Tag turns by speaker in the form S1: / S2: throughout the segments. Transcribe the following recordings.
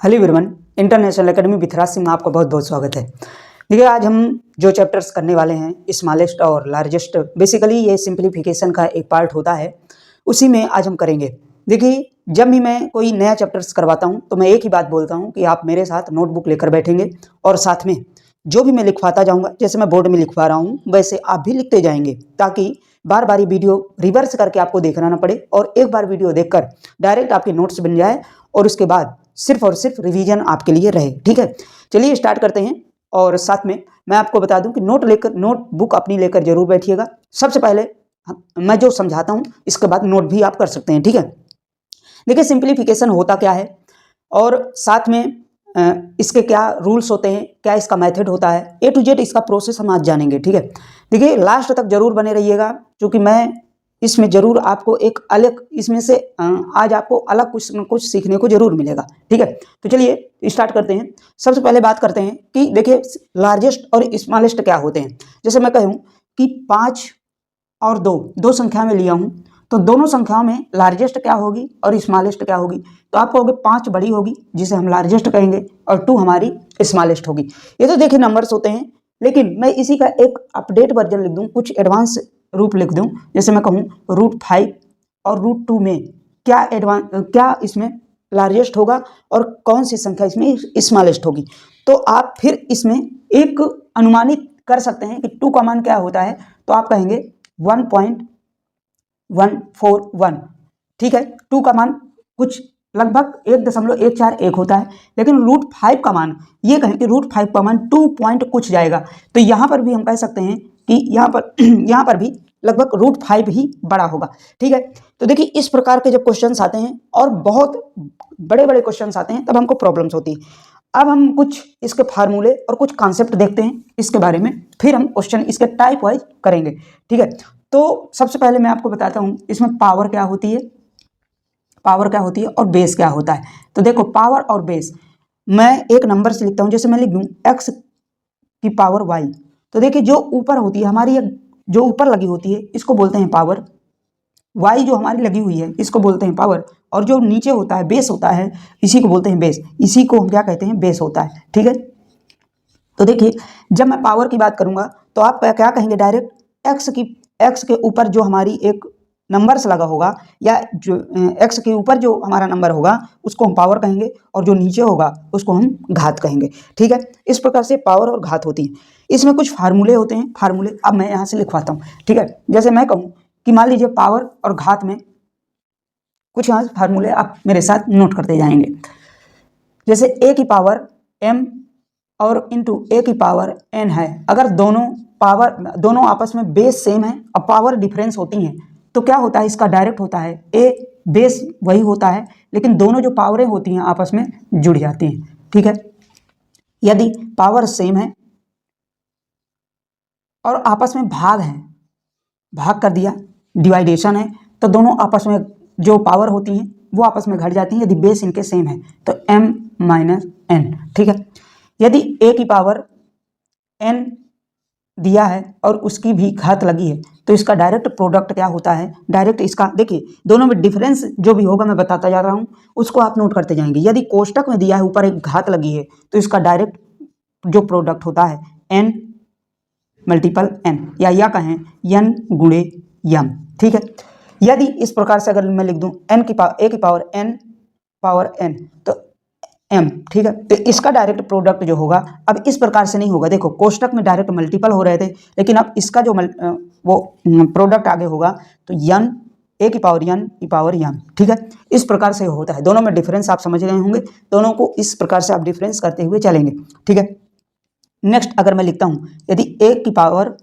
S1: Hello everyone, international academy विथराज Singh में आपका बहुत बहुत स्वागत है। देखिए, आज हम जो चैप्टर्स करने वाले हैं स्मॉलेस्ट और लार्जेस्ट, बेसिकली ये सिंप्लीफिकेशन का एक पार्ट होता है, उसी में आज हम करेंगे। देखिए, जब भी मैं कोई नया चैप्टर्स करवाता हूं तो मैं एक ही बात बोलता हूं कि आप मेरे साथ नोटबुक लेकर बैठेंगे और साथ में जो भी मैं लिखवाता जाऊँगा, जैसे मैं बोर्ड में लिखवा रहा हूँ वैसे आप भी लिखते जाएंगे, ताकि बार बार ये वीडियो रिवर्स करके आपको देखना ना पड़े और एक बार वीडियो देखकर डायरेक्ट आपके नोट्स बन जाए और उसके बाद सिर्फ और सिर्फ रिवीजन आपके लिए रहे। ठीक है, चलिए स्टार्ट करते हैं। और साथ में मैं आपको बता दूं कि नोटबुक अपनी लेकर जरूर बैठिएगा। सबसे पहले मैं जो समझाता हूं इसके बाद नोट भी आप कर सकते हैं। ठीक है, देखिए सिंप्लीफिकेशन होता क्या है और साथ में इसके क्या रूल्स होते हैं, क्या इसका मेथड होता है, A to Z इसका प्रोसेस हम आज जानेंगे। ठीक है, देखिए लास्ट तक जरूर बने रहिएगा, क्योंकि मैं इसमें जरूर आपको एक अलग, इसमें से आज आपको अलग कुछ न कुछ सीखने को जरूर मिलेगा। ठीक है, तो चलिए स्टार्ट करते हैं। सबसे पहले बात करते हैं कि देखिए लार्जेस्ट और स्मॉलेस्ट क्या होते हैं। जैसे मैं कहूँ कि 5 और 2 संख्या में लिया हूँ, तो दोनों संख्याओं में लार्जेस्ट क्या होगी और स्मॉलेस्ट क्या होगी। तो आप कहोगे 5 बड़ी होगी जिसे हम लार्जेस्ट कहेंगे और 2 हमारी स्मॉलेस्ट होगी। ये तो देखिए नंबर्स होते हैं, लेकिन मैं इसी का एक अपडेट वर्जन लिख दूं, कुछ एडवांस रूप लिख दूं। जैसे मैं कहूँ √5 और √2 में क्या इसमें लार्जेस्ट होगा और कौन सी संख्या इसमें स्मॉलेस्ट होगी। तो आप फिर इसमें एक अनुमानित कर सकते हैं कि 2 का मान क्या होता है। तो आप कहेंगे 1.141। ठीक है, 2 का मान कुछ लगभग 1.141 होता है, लेकिन √5 का मान, ये कहें कि √5 का मान 2 पॉइंट कुछ जाएगा। तो यहाँ पर भी हम कह सकते हैं कि यहाँ पर भी लगभग √5 ही बड़ा होगा। ठीक है, तो देखिए इस प्रकार के जब क्वेश्चंस आते हैं और बहुत बड़े बड़े क्वेश्चंस आते हैं तब हमको प्रॉब्लम्स होती है। अब हम कुछ इसके फार्मूले और कुछ कॉन्सेप्ट देखते हैं इसके बारे में, फिर हम क्वेश्चन इसके टाइप वाइज करेंगे। ठीक है, तो सबसे पहले मैं आपको बताता हूँ इसमें पावर क्या होती है, और बेस क्या होता है। तो देखो पावर और बेस, मैं एक नंबर से लिखता हूँ। जैसे मैं लिख दूँ x की पावर y, तो देखिए जो ऊपर होती है हमारी, जो ऊपर लगी होती है इसको बोलते हैं पावर, y जो हमारी लगी हुई है इसको बोलते हैं पावर, और जो नीचे होता है बेस होता है इसी को बोलते हैं बेस, इसी को हम क्या कहते हैं, बेस होता है। ठीक है, तो देखिए जब मैं पावर की बात करूंगा तो आप क्या कहेंगे, डायरेक्ट x के ऊपर जो हमारी एक नंबर से लगा होगा, या जो x के ऊपर जो हमारा नंबर होगा उसको हम पावर कहेंगे, और जो नीचे होगा उसको हम घात कहेंगे। ठीक है, इस प्रकार से पावर और घात होती है। इसमें कुछ फार्मूले होते हैं, फार्मूले अब मैं यहाँ से लिखवाता हूँ। ठीक है, जैसे मैं कहूँ कि मान लीजिए पावर और घात में कुछ यहाँ फार्मूले आप मेरे साथ नोट करते जाएंगे। जैसे a की पावर m और इंटू a की पावर n है। अगर दोनों आपस में बेस सेम है और पावर डिफरेंस होती हैं तो क्या होता है, इसका डायरेक्ट होता है a बेस वही होता है, लेकिन दोनों जो पावरें होती हैं आपस में जुड़ जाती हैं। ठीक है, यदि पावर सेम है और आपस में भाग कर दिया, डिवाइडेशन है, तो दोनों आपस में जो पावर होती हैं वो आपस में घट जाती हैं। यदि बेस इनके सेम है तो m - n। ठीक है, यदि a की पावर n दिया है और उसकी भी घात लगी है तो इसका डायरेक्ट प्रोडक्ट क्या होता है, डायरेक्ट इसका देखिए दोनों में डिफरेंस जो भी होगा मैं बताता जा रहा हूँ, उसको आप नोट करते जाएंगे। यदि कोष्टक में दिया है ऊपर एक घात लगी है तो इसका डायरेक्ट जो प्रोडक्ट होता है n मल्टीपल n, या कहें n गुणे m। ठीक है, यदि इस प्रकार से अगर मैं लिख दूं a की पावर n तो m। ठीक है, तो इसका डायरेक्ट प्रोडक्ट जो होगा, अब इस प्रकार से नहीं होगा। देखो कोष्टक में डायरेक्ट मल्टीपल हो रहे थे, लेकिन अब इसका जो वो प्रोडक्ट आगे होगा तो a की पावर m। ठीक है, इस प्रकार से होता है। दोनों में डिफरेंस आप समझ गए होंगे, दोनों को इस प्रकार से आप डिफरेंस करते हुए चलेंगे। ठीक है, नेक्स्ट अगर मैं लिखता हूँ, यदि a की पावर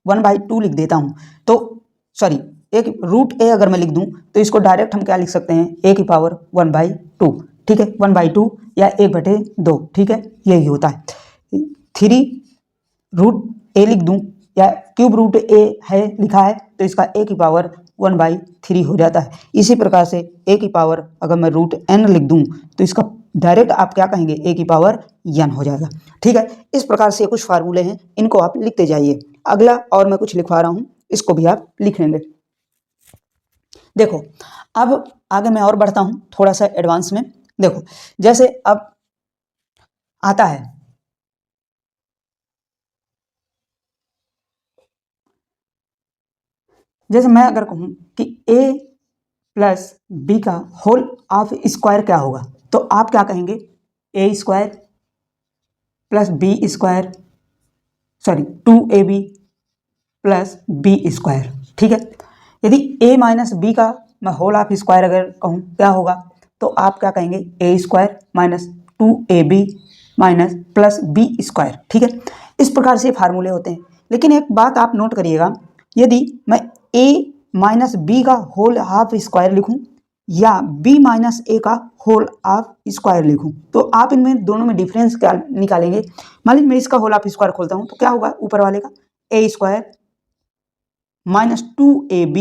S1: 1/2 लिख देता हूँ, तो सॉरी √a अगर मैं लिख दूं तो इसको डायरेक्ट हम क्या लिख सकते हैं, a की पावर 1/2। ठीक है, 1/2 या 1/2। ठीक है, यही होता है। 3 √a लिख दूं या ³ है लिखा है तो इसका a की पावर 1/3 हो जाता है। इसी प्रकार से a की पावर अगर मैं √n लिख दूं तो इसका डायरेक्ट आप क्या कहेंगे, a की पावर n हो जाएगा। ठीक है, इस प्रकार से कुछ फार्मूले हैं, इनको आप लिखते जाइए। अगला और मैं कुछ लिखवा रहा हूँ, इसको भी आप लिख लेंगे। देखो अब आगे मैं और बढ़ता हूँ थोड़ा सा एडवांस में। देखो जैसे अब आता है, जैसे मैं अगर कहूं कि a प्लस बी का होल ऑफ स्क्वायर क्या होगा, तो आप क्या कहेंगे, A square plus B square, sorry 2ab plus B square. ठीक है, यदि a माइनस बी का मैं होल ऑफ स्क्वायर अगर कहूँ क्या होगा, तो आप क्या कहेंगे, A square minus 2ab minus plus B square. ठीक है, इस प्रकार से फार्मूले होते हैं। लेकिन एक बात आप नोट करिएगा, यदि मैं a माइनस बी का होल हाफ स्क्वायर लिखूं या b माइनस ए का होल हाफ स्क्वायर लिखूं, तो आप इनमें दोनों में डिफरेंस क्या निकालेंगे। मान लीजिए मैं इसका होल हाफ स्क्वायर खोलता हूं, तो क्या होगा ऊपर वाले का, A square minus 2ab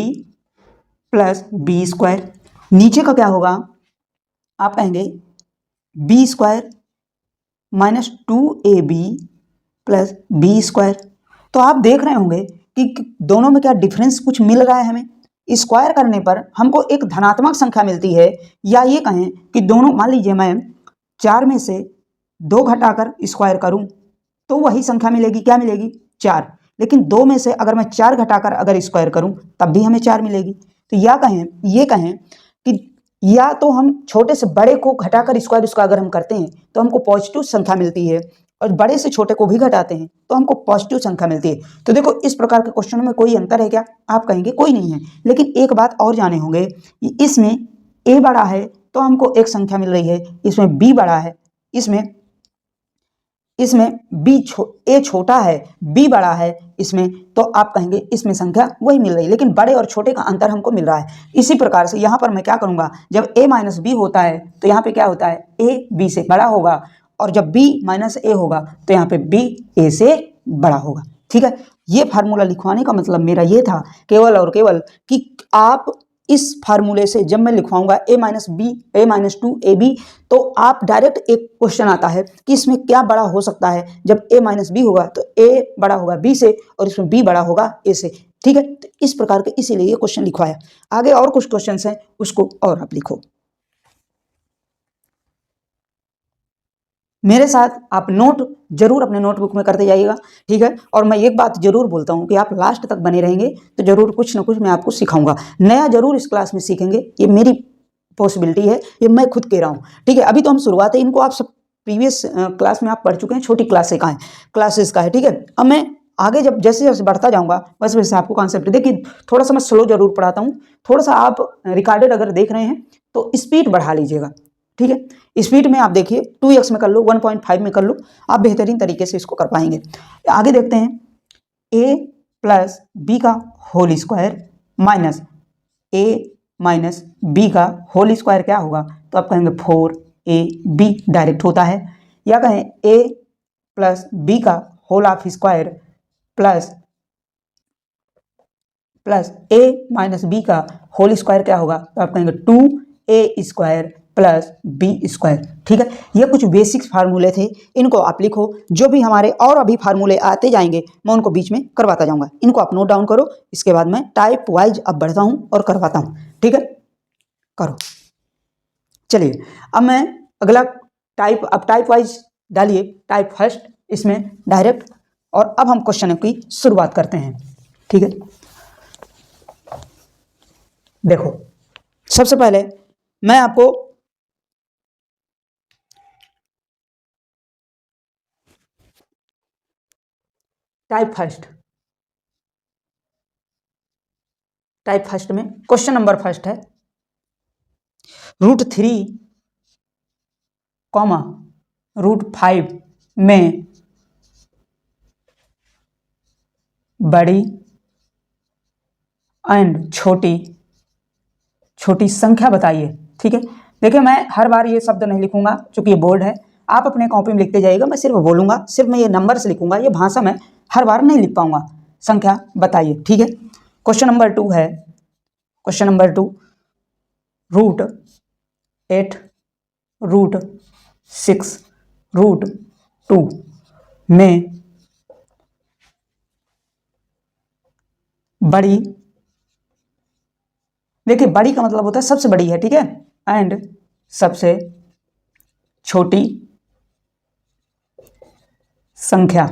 S1: plus B square, नीचे का क्या होगा, आप कहेंगे B square minus 2ab plus B square. तो आप देख रहे होंगे कि दोनों में क्या डिफरेंस कुछ मिल रहा है हमें। स्क्वायर करने पर हमको एक धनात्मक संख्या मिलती है, या ये कहें कि दोनों, मान लीजिए मैं 4 में से 2 घटाकर स्क्वायर करूं तो वही संख्या मिलेगी, क्या मिलेगी, 4। लेकिन 2 में से अगर मैं 4 घटाकर अगर स्क्वायर करूं तब भी हमें 4 मिलेगी। तो ये कहें कि या तो हम छोटे से बड़े को घटाकर स्क्वायर उसका अगर हम करते हैं तो हमको पॉजिटिव संख्या मिलती है, और बड़े से छोटे को भी घटाते हैं तो हमको पॉजिटिव संख्या मिलती है। तो देखो इस प्रकार के क्वेश्चन में कोई अंतर है क्या, आप कहेंगे कोई नहीं है। लेकिन एक बात और जाने होंगे, इसमें a बड़ा है तो हमको एक संख्या मिल रही है, इसमें b बड़ा है, इसमें ए छोटा है b बड़ा है इसमें, तो आप कहेंगे इसमें संख्या वही मिल रही है, लेकिन बड़े और छोटे का अंतर हमको मिल रहा है। इसी प्रकार से यहाँ पर मैं क्या करूँगा, जब a माइनस बी होता है तो यहाँ पे क्या होता है, a b से बड़ा होगा, और जब b माइनस ए होगा तो यहाँ पे b a से बड़ा होगा। ठीक है, ये फार्मूला लिखवाने का मतलब मेरा ये था केवल और केवल कि आप इस फार्मूले से जब मैं लिखवाऊंगा a minus B, A minus 2ab, तो आप डायरेक्ट एक क्वेश्चन आता है कि इसमें क्या बड़ा हो सकता है, जब a माइनस बी होगा तो a बड़ा होगा b से, और इसमें b बड़ा होगा a से। ठीक है, तो इस प्रकार के इसीलिए ये क्वेश्चन लिखवाया। आगे और कुछ क्वेश्चन हैं उसको और आप लिखो मेरे साथ, आप नोट जरूर अपने नोटबुक में करते जाइएगा। ठीक है, और मैं एक बात जरूर बोलता हूँ कि आप लास्ट तक बने रहेंगे तो जरूर कुछ ना कुछ मैं आपको सिखाऊंगा, नया जरूर इस क्लास में सीखेंगे, ये मेरी पॉसिबिलिटी है, ये मैं खुद कह रहा हूँ। ठीक है, अभी तो हम शुरुआत है, इनको आप सब प्रीवियस क्लास में आप पढ़ चुके हैं, छोटी क्लासेस का है। ठीक है, अब मैं आगे जब जैसे जैसे बढ़ता जाऊंगा वैसे वैसे आपको कॉन्सेप्ट, देखिए थोड़ा सा मैं स्लो जरूर पढ़ाता हूँ, थोड़ा सा आप रिकॉर्डेड अगर देख रहे हैं तो स्पीड बढ़ा लीजिएगा। ठीक है, स्पीड में आप देखिए 2x में कर लो, 1.5 में कर लो, आप बेहतरीन तरीके से इसको कर पाएंगे। आगे देखते हैं, a प्लस बी का whole square minus a minus B का होल स्क्वायर क्या होगा, तो आप कहेंगे 4ab डायरेक्ट होता है, या कहें a प्लस बी का whole of square plus a minus B का होल स्क्वायर क्या होगा, तो आप कहेंगे 2a square plus B square. ठीक है, ये कुछ बेसिक्स फार्मूले थे, इनको आप लिखो, जो भी हमारे और अभी फार्मूले आते जाएंगे मैं उनको बीच में करवाता जाऊंगा, इनको आप नोट डाउन करो, इसके बाद मैं टाइप वाइज अब बढ़ता हूं और करवाता हूं। ठीक है, करो। चलिए अब मैं अगला अब टाइप वाइज डालिए, टाइप फर्स्ट इसमें डायरेक्ट, और अब हम क्वेश्चन की शुरुआत करते हैं। ठीक है, देखो सबसे पहले मैं आपको टाइप फर्स्ट में क्वेश्चन नंबर फर्स्ट है, √3, √5 में बड़ी एंड छोटी संख्या बताइए। ठीक है, देखिए मैं हर बार ये शब्द नहीं लिखूंगा क्योंकि ये बोर्ड है, आप अपने कॉपी में लिखते जाइएगा, मैं सिर्फ बोलूंगा, सिर्फ मैं ये नंबर से लिखूंगा, ये भाषा में हर बार नहीं लिख पाऊंगा। संख्या बताइए। ठीक है, क्वेश्चन नंबर 2 है, क्वेश्चन नंबर 2, √8, √6, √2 में बड़ी, देखिए बड़ी का मतलब होता है सबसे बड़ी है, ठीक है, एंड सबसे छोटी संख्या।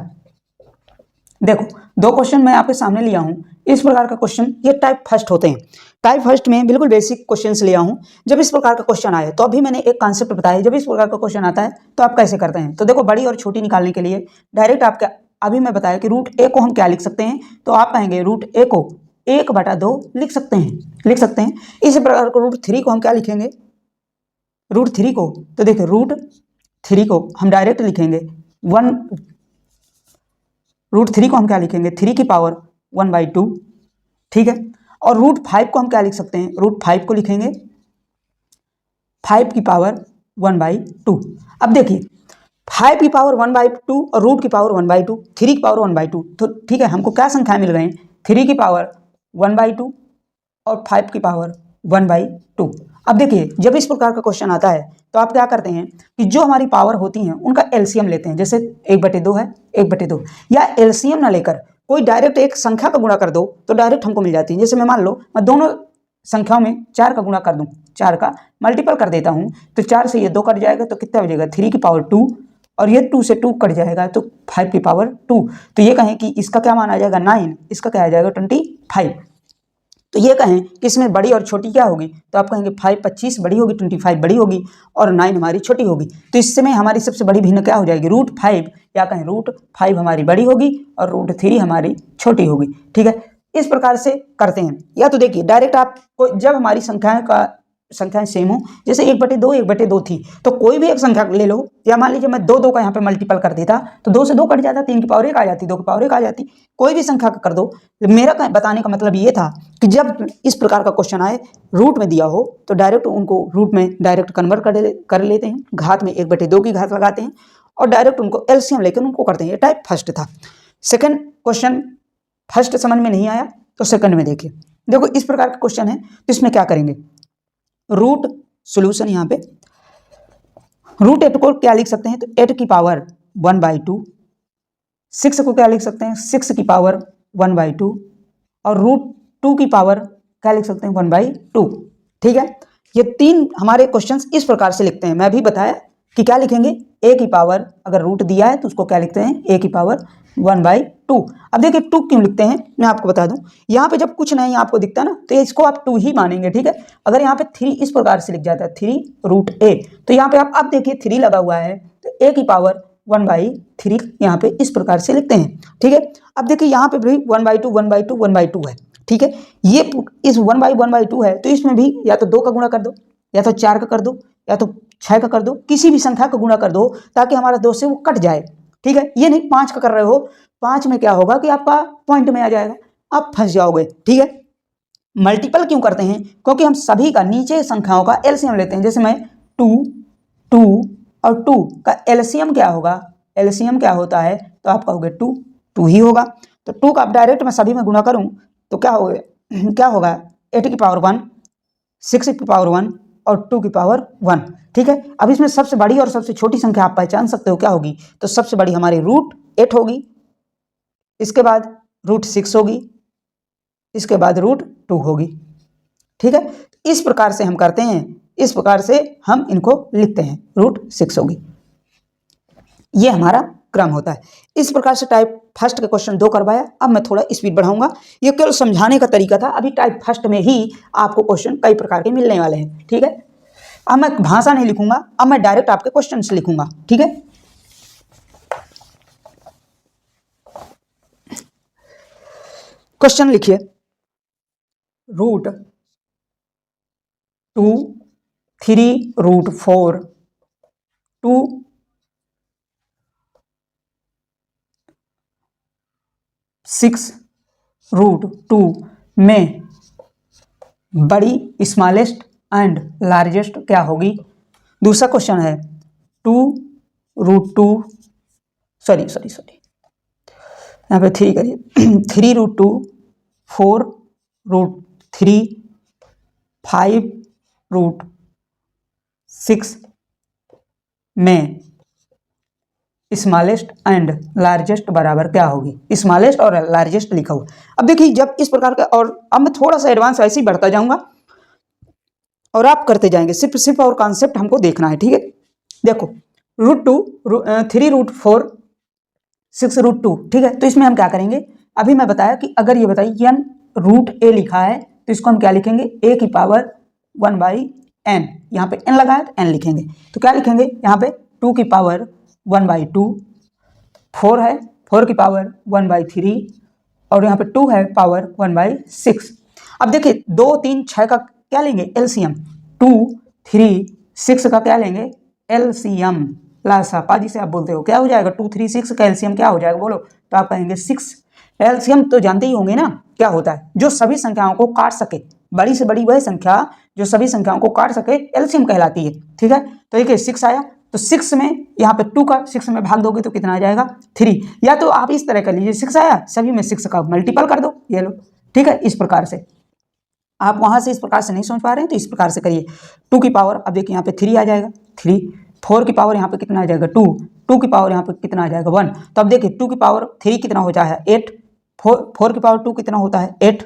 S1: देखो, दो क्वेश्चन मैं आपके सामने लिया हूं। इस प्रकार का क्वेश्चन ये टाइप फर्स्ट होते हैं। टाइप फर्स्ट में बिल्कुल बेसिक क्वेश्चंस लिया हूं। जब इस प्रकार का क्वेश्चन आए तो अभी मैंने एक कॉन्सेप्ट बताया, जब इस प्रकार का क्वेश्चन आता है तो आप कैसे करते हैं। तो देखो, बड़ी और छोटी निकालने के लिए डायरेक्ट आप क्या, अभी मैं बताया कि रूट ए को हम क्या लिख सकते हैं, तो आप कहेंगे रूट ए को 1/2 लिख सकते हैं। इसी प्रकार को रूट 3 को हम क्या लिखेंगे, रूट 3 को, तो देखिए रूट 3 को हम डायरेक्ट लिखेंगे 1, रूट 3 को हम क्या लिखेंगे 3 की पावर 1/2, ठीक है। और रूट 5 को हम क्या लिख सकते हैं, रूट 5 को लिखेंगे 5 की पावर 1/2। अब देखिए 5 की पावर 1/2 और रूट की पावर 1/2, 3 की पावर 1/2, तो ठीक है, हमको क्या संख्या मिल गए, 3 की पावर 1/2 और 5 की पावर 1/2। अब देखिए, जब इस प्रकार का क्वेश्चन आता है तो आप क्या करते हैं कि जो हमारी पावर होती हैं उनका एलसीएम लेते हैं। जैसे 1/2 है, 1/2, या एलसीएम ना लेकर कोई डायरेक्ट एक संख्या का गुणा कर दो तो डायरेक्ट हमको मिल जाती है। जैसे मैं मान लो मैं दोनों संख्याओं में 4 का गुणा कर दूं, 4 का मल्टीपल कर देता हूं, तो 4 से ये 2 कट जाएगा तो कितना बचेगा 3 की पावर 2, और ये 2 से 2 कट जाएगा तो 5 की पावर 2। तो ये कहें कि इसका क्या मान आ जाएगा 9, इसका क्या आ जाएगा 25। तो ये कहें कि इसमें बड़ी और छोटी क्या होगी, तो आप कहेंगे 5 25 बड़ी होगी, 25 बड़ी होगी और 9 हमारी छोटी होगी। तो इसमें हमारी सबसे बड़ी भिन्न क्या हो जाएगी रूट 5, या कहें रूट 5 हमारी बड़ी होगी और रूट 3 हमारी छोटी होगी, ठीक है। इस प्रकार से करते हैं। या तो देखिए डायरेक्ट आपको जब हमारी संख्याएं सेम हो, जैसे 1/2 थी, तो कोई भी एक संख्या ले लो, या मान लीजिए मैं 2 का यहाँ पे मल्टीपल कर देता तो 2 से 2 कट जाता, 3 की पावर 1 आ जाती, 2 की पावर 1 आ जाती, कोई भी संख्या का कर दो। मेरा बताने का मतलब ये था कि जब इस प्रकार का क्वेश्चन आए रूट में दिया हो तो डायरेक्ट उनको रूट में डायरेक्ट कन्वर्ट कर लेते हैं, घात में 1/2 की घात लगाते हैं और डायरेक्ट उनको एलसीएम लेकर उनको करते हैं। ये टाइप फर्स्ट था। सेकंड क्वेश्चन, फर्स्ट समझ में नहीं आया तो सेकंड में देखिए। देखो इस प्रकार का क्वेश्चन है तो इसमें क्या करेंगे, रूट सॉल्यूशन, यहाँ पे रूट 8 को क्या लिख सकते हैं, तो 8 की पावर 1/2, 6 को क्या लिख सकते हैं 6 की पावर 1/2, और रूट 2 की पावर क्या लिख सकते हैं 1/2, ठीक है। ये 3 हमारे क्वेश्चंस इस प्रकार से लिखते हैं। मैं भी बताया कि क्या लिखेंगे, a की पावर, अगर रूट दिया है तो उसको क्या लिखते हैं a की पावर 1/2। अब देखिए 2 क्यों लिखते हैं, मैं आपको बता दूं, यहाँ पे जब कुछ नहीं आपको दिखता ना तो इसको आप 2 ही मानेंगे, ठीक है। अगर यहाँ पे 3 इस प्रकार से लिख जाता है 3 रूट a, तो यहाँ पे आप अब देखिए 3 लगा हुआ है तो a की पावर 1/3 यहाँ पे इस प्रकार से लिखते हैं, ठीक है। अब देखिए यहाँ पे भी 1/2 1/2 1/2 है, ठीक है। ये इस 1/2 है तो इसमें भी या तो 2 का गुणा कर दो, या तो 4 का कर दो, या तो 6 का कर दो, किसी भी संख्या का गुणा कर दो ताकि हमारा 2 से वो कट जाए, ठीक है। ये नहीं 5 का कर रहे हो, 5 में क्या होगा कि आपका पॉइंट में आ जाएगा, आप फंस जाओगे, ठीक है। मल्टीपल क्यों करते हैं, क्योंकि हम सभी का नीचे संख्याओं का एलसीएम लेते हैं। जैसे मैं 2 2 और 2 का एलसीएम क्या होगा, एलसीएम क्या होता है, तो आप कहोगे 2 2 ही होगा। तो 2 का डायरेक्ट मैं सभी में गुणा करूं तो क्या होगा 8 की पावर 1, 6 की पावर 1 और 2 की पावर 1, ठीक है। अब इसमें सबसे बड़ी और सबसे छोटी संख्या आप पहचान सकते हो क्या होगी, तो सबसे बड़ी हमारी रूट 8 होगी, इसके बाद रूट 6 होगी, इसके बाद रूट 2 होगी, ठीक है। इस प्रकार से हम करते हैं, इस प्रकार से हम इनको लिखते हैं, रूट 6 होगी, ये हमारा क्रम होता है। इस प्रकार से टाइप फर्स्ट के क्वेश्चन 2 करवाया। अब मैं थोड़ा स्पीड बढ़ाऊंगा, ये केवल समझाने का तरीका था। अभी टाइप फर्स्ट में ही आपको क्वेश्चन कई प्रकार के मिलने वाले हैं, ठीक है। अब मैं भाषा नहीं लिखूंगा, अब मैं डायरेक्ट आपके क्वेश्चन लिखूंगा, ठीक है। क्वेश्चन लिखिए, रूट 2 3 रूट 4 2 6 रूट 2 में बड़ी स्मॉलेस्ट एंड लार्जेस्ट क्या होगी। दूसरा क्वेश्चन है 2 रूट 2 सॉरी यहाँ पे 3 करिए 3 रूट 2 4 रूट 3 5 रूट 6 में स्मॉलेस्ट एंड लार्जेस्ट बराबर क्या होगी। स्मॉलेस्ट और लार्जेस्ट लिखा हुआ। अब देखिए जब इस प्रकार का, और अब मैं थोड़ा सा एडवांस ऐसे ही बढ़ता जाऊंगा और आप करते जाएंगे, सिर्फ और कॉन्सेप्ट हमको देखना है, ठीक है। देखो √2 3√4 6√2, ठीक है। तो इसमें हम क्या करेंगे, अभी मैं बताया कि अगर ये बताइए n√a लिखा है तो इसको हम क्या लिखेंगे, a की पावर 1/n, यहाँ पे n लगा है तो n लिखेंगे। तो क्या लिखेंगे यहाँ पे 2 की पावर 1/2, 4 है 4 की पावर 1/3 और यहाँ पे 2 है पावर 1/6। अब देखिए 2 3 6 का क्या लेंगे एलसीएम, 2 3 6 का क्या लेंगे एलसीएम, लासा पाजी से आप बोलते हो क्या हो जाएगा 2 3 6 का एलसीएम क्या हो जाएगा बोलो, तो आप कहेंगे 6। एलसीएम तो जानते ही होंगे ना क्या होता है, जो सभी संख्याओं को काट सके, बड़ी से बड़ी वह संख्या जो सभी संख्याओं को काट सके एलसीएम कहलाती है, ठीक है। तो देखिए 6 आया तो 6 में यहाँ पे 2 का 6 में भाग दोगे तो कितना आ जाएगा 3, या तो आप इस तरह कर लीजिए 6 आया सभी में 6 का मल्टीपल कर दो, ये लो, ठीक है। इस प्रकार से आप वहां से इस प्रकार से नहीं समझ पा रहे हैं तो इस प्रकार से करिए 2 की पावर, अब देखिए यहाँ पे 3 आ जाएगा 3, 4 की पावर यहाँ पे कितना आ जाएगा 2, 2 की पावर यहाँ पे कितना आ जाएगा 1, तो अब देखिए 2 की पावर 3 कितना हो जाए 8, 4 की पावर 2 कितना होता है 8,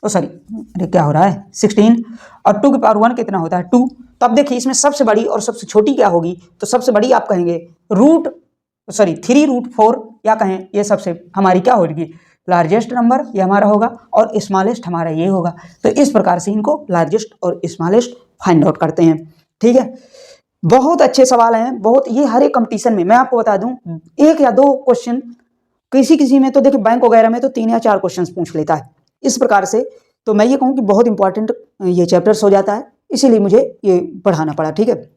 S1: ओ सॉरी अरे क्या हो रहा है 16, और 2 की पावर 1 कितना होता है 2। तो अब देखिए इसमें सबसे बड़ी और सबसे छोटी क्या होगी, तो सबसे बड़ी आप कहेंगे 3√4 या कहें ये सबसे हमारी क्या होगी लार्जेस्ट नंबर, ये हमारा होगा, और स्मॉलेस्ट हमारा ये होगा। तो इस प्रकार से इनको लार्जेस्ट और स्मॉलेस्ट फाइंड आउट करते हैं, ठीक है। बहुत अच्छे सवाल हैं, बहुत, ये हर एक कंपटीशन में मैं आपको बता दूं 1 या 2 क्वेश्चन, किसी में तो देखिए बैंक वगैरह में तो 3 या 4 क्वेश्चन पूछ लेता है इस प्रकार से। तो मैं ये कहूँ कि बहुत इंपॉर्टेंट ये चैप्टर्स हो जाता है, इसीलिए मुझे ये पढ़ाना पड़ा, ठीक है।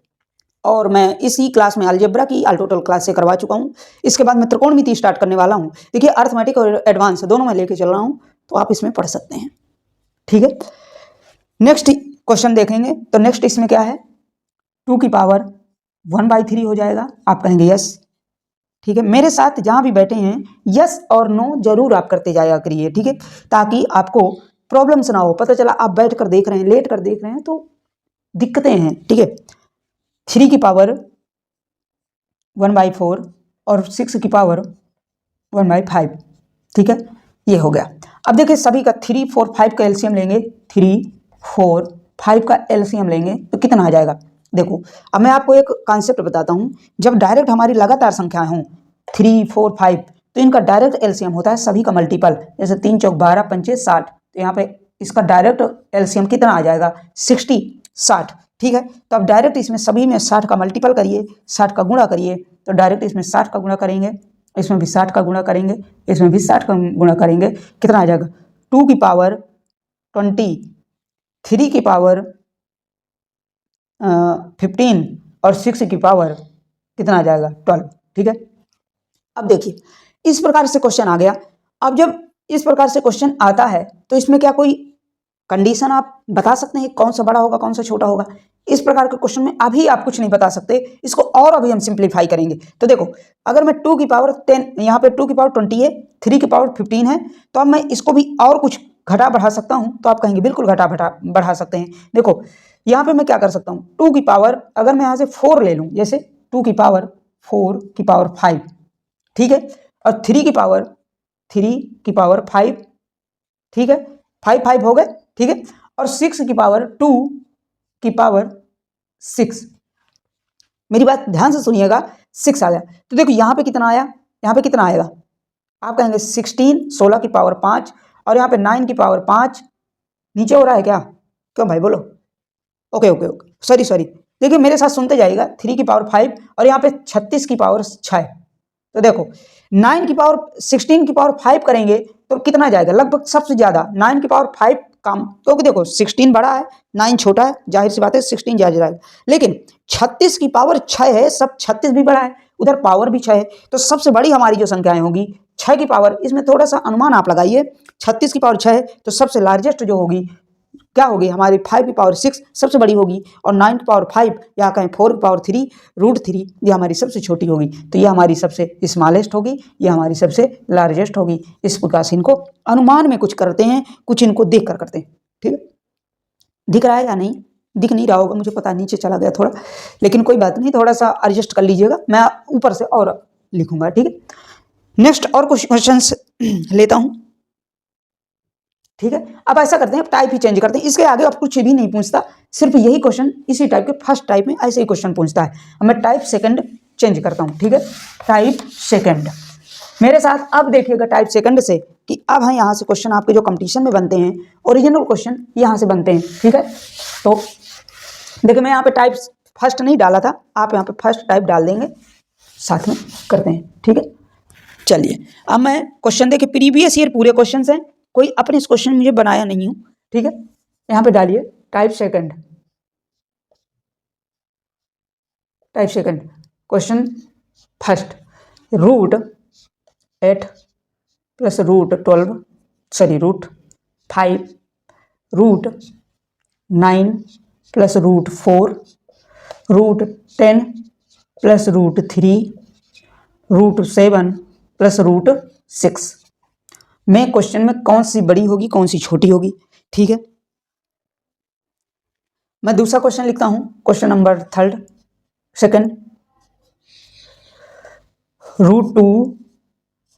S1: और मैं इसी क्लास में अलजेब्रा की ऑल टोटल क्लास से करवा चुका हूँ, इसके बाद मैं त्रिकोणमिति स्टार्ट करने वाला हूँ। देखिए अर्थमेटिक और एडवांस दोनों में लेके चल रहा हूँ, तो आप इसमें पढ़ सकते हैं, ठीक है। नेक्स्ट क्वेश्चन देखेंगे, तो नेक्स्ट इसमें क्या है 2 की पावर 1/3 हो जाएगा, आप कहेंगे यस, ठीक है। मेरे साथ जहाँ भी बैठे हैं यस और नो जरूर आप करते जाया करिए, ठीक है, ताकि आपको प्रॉब्लम्स ना हो। पता चला आप बैठ कर देख रहे हैं, लेट कर देख रहे हैं तो दिक्कतें हैं, ठीक है। 3 की पावर 1/4 और 6 की पावर 1/5, ठीक है, ये हो गया। अब देखिए सभी का 3 4 5 का एलसीएम लेंगे, 3 4 5 का एलसीएम लेंगे तो कितना आ जाएगा। देखो अब मैं आपको एक कॉन्सेप्ट बताता हूँ, जब डायरेक्ट हमारी लगातार संख्याएं हों 3 4 5 तो इनका डायरेक्ट एलसीएम होता है सभी का मल्टीपल, जैसे 3 चौक 12 पंचे 60, तो यहाँ पे इसका डायरेक्ट एलसीएम कितना आ जाएगा 60 60, ठीक है। तो अब डायरेक्ट इसमें सभी में 60 का मल्टीपल करिए, 60 का गुणा करिए, तो डायरेक्ट इसमें 60 का गुणा करेंगे, इसमें भी 60 का गुणा करेंगे, इसमें भी 60 का गुणा करेंगे, कितना आ जाएगा 2 की पावर 20, 3 की पावर 15 और 6 की पावर कितना आ जाएगा 12, ठीक है। अब देखिए इस प्रकार से क्वेश्चन आ गया। अब जब इस प्रकार से क्वेश्चन आता है तो इसमें क्या कोई कंडीशन आप बता सकते हैं कौन सा बड़ा होगा कौन सा छोटा होगा, इस प्रकार के क्वेश्चन में अभी आप कुछ नहीं बता सकते, इसको और अभी हम सिंप्लीफाई करेंगे। तो देखो अगर मैं 2 की पावर 10, यहाँ पे 2 की पावर 20 है, 3 की पावर 15 है, तो अब मैं इसको भी और कुछ घटा बढ़ा सकता हूँ, तो आप कहेंगे बिल्कुल घटा बढ़ा सकते हैं। देखो यहाँ पे मैं क्या कर सकता हूँ 2 की पावर अगर मैं यहाँ से 4 ले लूँ, जैसे 2 की पावर 4 की पावर 5, ठीक है, और 3 की पावर 5, ठीक है, 5 हो गए, ठीक है, और 6 की पावर 2 की पावर 6, मेरी बात ध्यान से सुनिएगा 6 आ गया। तो देखो यहाँ पे कितना आया, यहाँ पे कितना आएगा, आप कहेंगे 16 16 की पावर 5 और यहाँ पे 9 की पावर 5, नीचे हो रहा है क्या, क्यों भाई बोलो, ओके ओके ओके सॉरी देखिए मेरे साथ सुनते जाइएगा, 3 की पावर 5 और यहाँ पे 36 की पावर 6, तो देखो 9 की पावर 16 की पावर 5 करेंगे तो कितना जाएगा, लगभग सबसे ज्यादा 9 की पावर 5 कम, क्योंकि देखो 16 बड़ा है 9 छोटा है, जाहिर सी बात है 16 ज्यादा जाएगा, लेकिन 36 की पावर 6 है, सब 36 भी बड़ा है, उधर पावर भी 6 है, तो सबसे बड़ी हमारी जो संख्याएं होगी 6 की पावर, इसमें थोड़ा सा अनुमान आप लगाइए, 36 की पावर 6 है तो सबसे लार्जेस्ट जो होगी क्या होगी हमारी 5 की पावर 6 सबसे बड़ी होगी, और 9 की पावर 5 या कहें 4 की पावर 3 √3 ये हमारी सबसे छोटी होगी, तो ये हमारी सबसे स्मॉलेस्ट होगी, ये हमारी सबसे लार्जेस्ट होगी। इस प्रकार से इनको अनुमान में कुछ करते हैं, कुछ इनको देख कर करते हैं, ठीक है। दिख रहा है या नहीं, दिख नहीं रहा होगा मुझे पता, नीचे चला गया थोड़ा, लेकिन कोई बात नहीं, थोड़ा सा एडजस्ट कर लीजिएगा, मैं ऊपर से और लिखूंगा, ठीक है। नेक्स्ट और कुछ क्वेश्चन लेता हूं, ठीक है। अब ऐसा करते हैं, अब टाइप ही चेंज करते हैं, इसके आगे अब कुछ भी नहीं पूछता, सिर्फ यही क्वेश्चन इसी टाइप के फर्स्ट टाइप में ऐसे ही क्वेश्चन पूछता है। अब मैं टाइप सेकंड चेंज करता हूँ, ठीक है। टाइप सेकंड मेरे साथ अब देखिएगा टाइप सेकंड से कि अब है यहाँ से क्वेश्चन आपके जो कंपटीशन में बनते हैं, ओरिजिनल क्वेश्चन यहाँ से बनते हैं, ठीक है। तो देखिए मैं यहाँ पे टाइप फर्स्ट नहीं डाला था, आप यहाँ पे फर्स्ट टाइप डाल देंगे, साथ में करते हैं, ठीक है। चलिए अब मैं क्वेश्चन देखिए, प्रीवियस ईयर पूरे क्वेश्चन हैं, कोई अपने इस क्वेश्चन मुझे बनाया नहीं हूँ, ठीक है। यहाँ पे डालिए type second, type second question first, root 8 plus root 12 sorry root 5 root 9 plus root 4 root 10 plus root 3 root 7 plus root 6 में क्वेश्चन में कौन सी बड़ी होगी कौन सी छोटी होगी, ठीक है। मैं दूसरा क्वेश्चन लिखता हूं, question number third second, root 2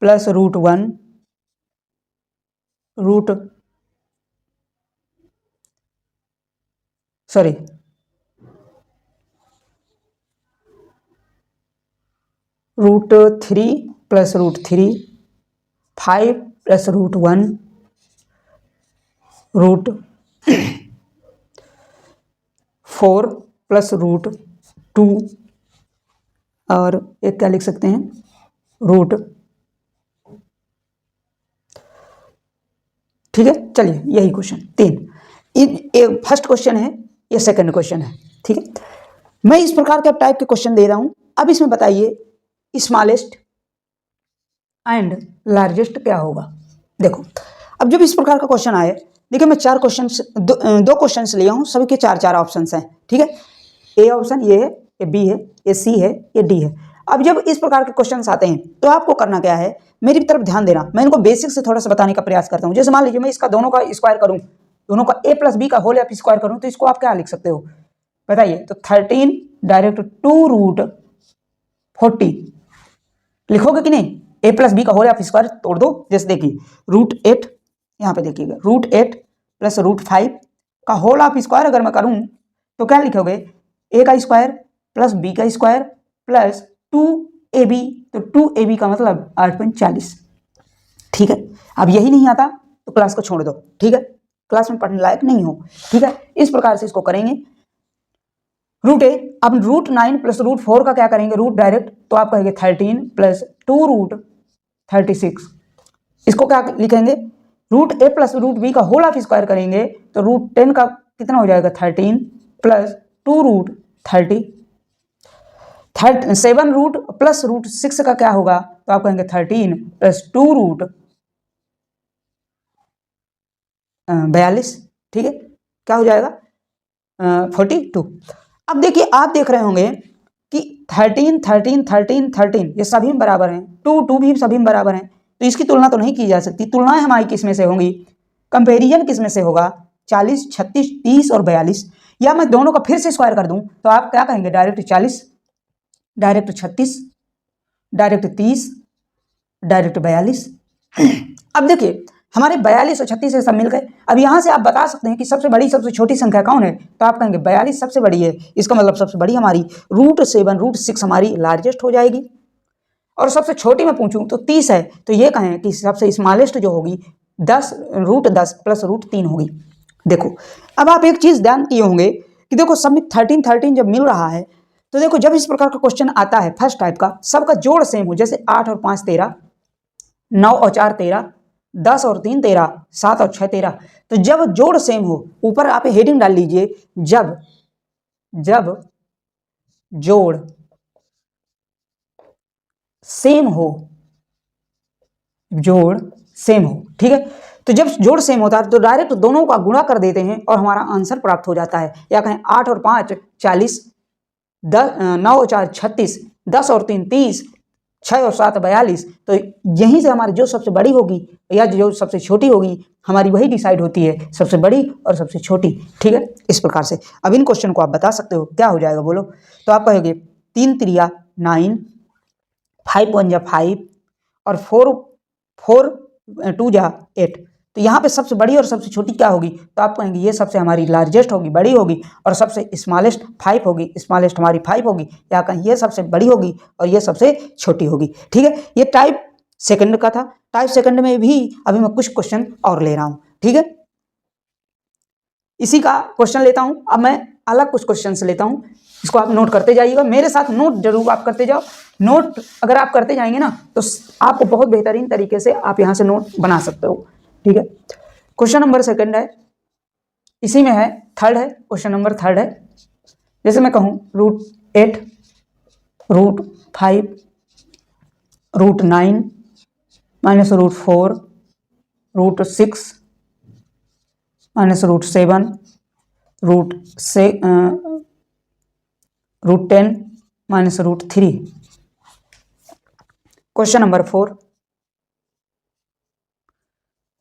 S1: plus root 1 root root 3 plus root 3 5 plus root 1 root 4 plus root 2 और एक क्या लिख सकते हैं, रूट, ठीक है। चलिए यही क्वेश्चन तीन, एक फर्स्ट क्वेश्चन है, ये सेकंड क्वेश्चन है, ठीक है। मैं इस प्रकार के टाइप के क्वेश्चन दे रहा हूं। अब इसमें बताइए स्मॉलेस्ट एंड लार्जेस्ट क्या होगा। देखो अब जब इस प्रकार का क्वेश्चन आए, देखिए मैं चार क्वेश्चन दो क्वेश्चन लिया हूं, सभी के चार चार ऑप्शन हैं, ठीक है। ए ऑप्शन ये है, ये बी है, ये सी है, ये डी है। अब जब इस प्रकार के क्वेश्चंस आते हैं तो आपको करना क्या है, मेरी तरफ ध्यान देना, मैं इनको बेसिक से थोड़ा सा बताने का प्रयास करता हूं। जैसे मान लीजिए मैं इसका दोनों का स्क्वायर करूं, दोनों का ए प्लस बी का होल आप स्क्वायर करूं, तो इसको आप क्या लिख सकते हो बताइए। तो 13 डायरेक्ट 2 रूट 40 लिखोगे कि नहीं, ए प्लस बी का होल आप स्क्वायर तोड़ दो। जैसे देखिए रूट 8, यहाँ पे देखिएगा रूट 8 प्लस रूट 5 का होल आप स्क्वायर अगर मैं करूं तो क्या लिखोगे, ए का स्क्वायर प्लस बी का स्क्वायर प्लस 2ab, तो 2ab का मतलब 8.40, ठीक है। अब यही नहीं आता तो क्लास को छोड़ दो, ठीक है, क्लास में पढ़ने लायक नहीं हो, ठीक है। इस प्रकार से इसको करेंगे। रूट ए, अब रूट 9 प्लस रूट 4 का क्या करेंगे, रूट डायरेक्ट, तो आप कहेंगे 13 प्लस 2 रूट 36, इसको क्या लिखेंगे, root A plus root B का होल आप स्क्वायर करेंगे तो रूट 10 का कितना हो जाएगा 13 plus 2 root 30, 7 root plus root 6 का क्या होगा, तो आप कहेंगे 13 प्लस 2 रूट 42, ठीक है, क्या हो जाएगा 42। अब देखिए आप देख रहे होंगे कि 13 13 13 13 ये सभी में बराबर हैं, 2 2 भी सभी में बराबर हैं, तो इसकी तुलना तो नहीं की जा सकती। तुलनाएं हमारी किस में से होंगी, कंपैरिजन किस में से होगा, 40 36 30 और 42, या मैं दोनों का फिर से स्क्वायर कर दूं तो आप क्या कहेंगे, डायरेक्ट 40 डायरेक्ट 36 डायरेक्ट 30 डायरेक्ट 42। अब देखिए हमारे 42 और 36 से सब मिल गए। अब यहाँ से आप बता सकते हैं कि सबसे बड़ी सबसे छोटी संख्या कौन है, तो आप कहेंगे 42 सबसे बड़ी है, इसका मतलब सबसे बड़ी हमारी रूट 7 रूट 6 हमारी लार्जेस्ट हो जाएगी। और सबसे छोटी मैं पूछूं तो 30 है, तो ये कहें कि सबसे स्मॉलेस्ट जो होगी 10 रूट 10 प्लस रूट 3 होगी। देखो अब आप एक चीज़ ध्यान किए होंगे कि देखो सब में 13 13 जब मिल रहा है तो देखो जब इस प्रकार का क्वेश्चन आता है फर्स्ट टाइप का, सबका जोड़ सेम हो, जैसे 8 और 5 13, 9 और 4 13, 10 और 3 13, 7 और 6 13, तो जब जोड़ सेम हो, ऊपर आप हेडिंग डाल लीजिए, जब जब जोड़ सेम हो, जोड़ सेम हो, ठीक है। तो जब जोड़ सेम होता है तो डायरेक्ट दोनों का गुणा कर देते हैं और हमारा आंसर प्राप्त हो जाता है। या कहें 8 और 5 40, 9 और 4 36, 10 और 3 30, 6 और 7 42, तो यहीं से हमारी जो सबसे बड़ी होगी या जो सबसे छोटी होगी हमारी वही डिसाइड होती है, सबसे बड़ी और सबसे छोटी, ठीक है। इस प्रकार से अब इन क्वेश्चन को आप बता सकते हो क्या हो जाएगा बोलो। तो आप कहोगे 3 3 9, 5 1 5 और 4 4 2 8, तो यहाँ पे सबसे बड़ी और सबसे छोटी क्या होगी, तो आप कहेंगे ये सबसे हमारी लार्जेस्ट होगी, बड़ी होगी, और सबसे स्मॉलेस्ट 5 होगी, स्मॉलेस्ट हमारी 5 होगी, या कहीं ये सबसे बड़ी होगी और ये सबसे छोटी होगी। ठीक है, ये टाइप सेकंड का था। टाइप सेकंड में भी अभी मैं कुछ क्वेश्चन और ले रहा हूँ। ठीक है, इसी का क्वेश्चन लेता हूँ। अब मैं अलग कुछ क्वेश्चन लेता हूँ, इसको आप नोट करते जाइएगा, मेरे साथ नोट जरूर आप करते जाओ। नोट अगर आप करते जाएंगे ना तो आपको बहुत बेहतरीन तरीके से आप यहाँ से नोट बना सकते हो। ठीक है, क्वेश्चन नंबर सेकंड है, इसी में है, थर्ड है, क्वेश्चन नंबर थर्ड है। जैसे मैं कहूँ √8, √5, √9 -√4, √6 -√7, √10 -√3। क्वेश्चन नंबर 4,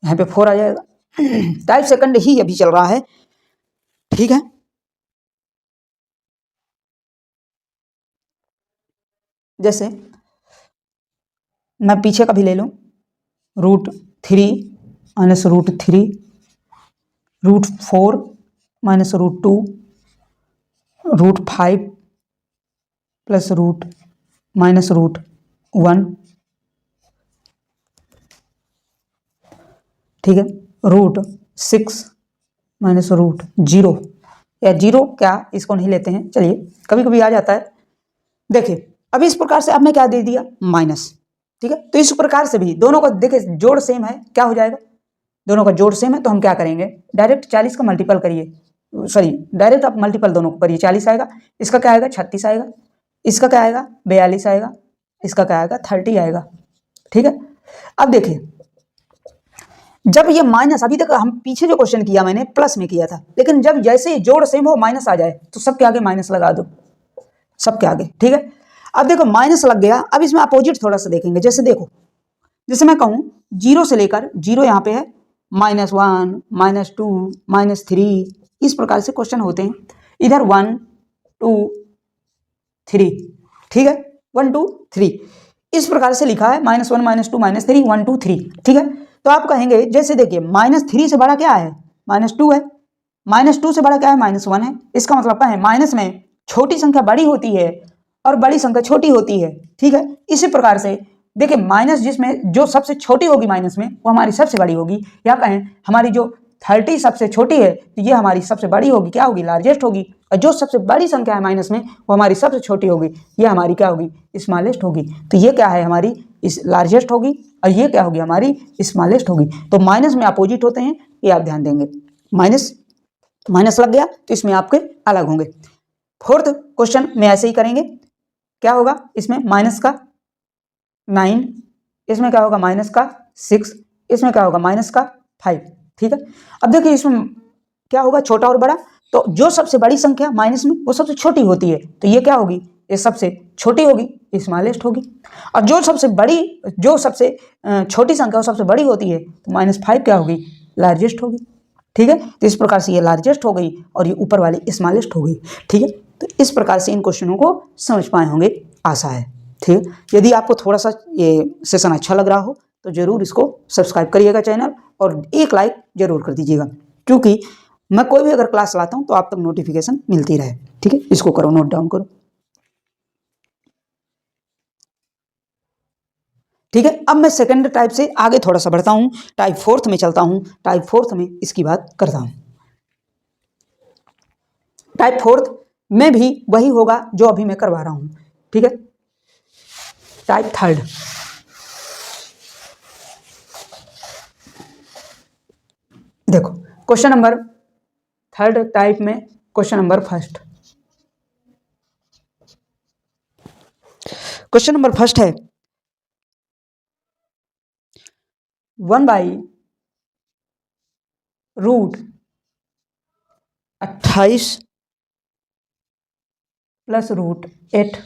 S1: यहाँ पे 4 आ जाएगा। टाइप सेकंड ही अभी चल रहा है। ठीक है, जैसे मैं पीछे का भी ले लूँ, √3 -√3, √4 -√2, √5 प्लस -√1। ठीक है, √6 -√0, या 0 क्या, इसको नहीं लेते हैं, चलिए कभी कभी आ जाता है। देखिए अभी इस प्रकार से अब मैं क्या दे दिया, माइनस। ठीक है, तो इस प्रकार से भी दोनों का देखिए जोड़ सेम है, क्या हो जाएगा, दोनों का जोड़ सेम है, तो हम क्या करेंगे, डायरेक्ट 40 का मल्टीपल करिए, सॉरी डायरेक्ट आप मल्टीपल दोनों को करिए। 40 आएगा, इसका क्या आएगा 36 आएगा, इसका क्या आएगा 42 आएगा, इसका क्या आएगा 30 आएगा। ठीक है, अब देखिए जब ये माइनस, अभी तक हम पीछे जो क्वेश्चन किया मैंने प्लस में किया था, लेकिन जब जैसे जोड़ सेम हो माइनस आ जाए तो सबके आगे माइनस लगा दो, सबके आगे। ठीक है, अब देखो माइनस लग गया, अब इसमें अपोजिट थोड़ा सा देखेंगे। जैसे देखो, जैसे मैं कहूँ 0 से लेकर 0 यहाँ पे है, -1 -2 -3, इस प्रकार से क्वेश्चन होते हैं। इधर 1 2 3, ठीक है, 1 2 3 इस प्रकार से लिखा है, -1 -2 -3 1 2 3। ठीक है, तो आप कहेंगे जैसे देखिए -3 से बड़ा क्या है, -2 है, -2 से बड़ा क्या है, -1 है। इसका मतलब क्या है, माइनस में छोटी संख्या बड़ी होती है और बड़ी संख्या छोटी होती है। ठीक है, इसी प्रकार से देखिए माइनस जिसमें जो सबसे छोटी होगी माइनस में वो हमारी सबसे बड़ी होगी, या कहें हमारी जो 30 सबसे छोटी है तो ये हमारी सबसे बड़ी होगी, क्या होगी, लार्जेस्ट होगी। और जो सबसे बड़ी संख्या है माइनस में वो हमारी सबसे छोटी होगी, ये हमारी क्या होगी, स्मॉलेस्ट होगी। तो ये क्या है, हमारी इस लार्जेस्ट होगी, और ये क्या होगी, हमारी स्मॉलेस्ट होगी। तो माइनस में अपोजिट होते हैं, ये आप ध्यान देंगे। माइनस लग गया तो इसमें आपके अलग होंगे। फोर्थ क्वेश्चन में ऐसे ही करेंगे, क्या होगा इसमें माइनस का 9, इसमें क्या होगा माइनस का 6, इसमें क्या होगा माइनस का 5। ठीक है, अब देखिए इसमें क्या होगा, छोटा और बड़ा, तो जो सबसे बड़ी संख्या माइनस में वो सबसे छोटी होती है, तो ये क्या होगी, ये सबसे छोटी होगी, स्मॉलेस्ट होगी। और जो सबसे छोटी संख्या वो सबसे बड़ी होती है, तो -5 क्या होगी, लार्जेस्ट होगी। ठीक है, तो इस प्रकार से ये लार्जेस्ट हो गई और ये ऊपर वाली स्मॉलेस्ट हो गई। ठीक है, तो इस प्रकार से इन क्वेश्चनों को समझ पाए होंगे, आशा है। ठीक है, यदि आपको थोड़ा सा ये सेशन अच्छा लग रहा हो तो जरूर इसको सब्सक्राइब करिएगा चैनल, और एक लाइक जरूर कर दीजिएगा, क्योंकि मैं कोई भी अगर क्लास लाता हूं तो आप तक नोटिफिकेशन मिलती रहे। ठीक है, इसको करो, नोट डाउन करो। ठीक है, अब मैं सेकंड टाइप से आगे थोड़ा सा बढ़ता हूं, टाइप फोर्थ में चलता हूं। टाइप फोर्थ में इसकी बात करता हूं। टाइप फोर्थ में भी वही होगा जो अभी मैं करवा रहा हूं। ठीक है, टाइप थर्ड, देखो क्वेश्चन नंबर थर्ड टाइप में question number first, question number first है 1/√28 प्लस √8।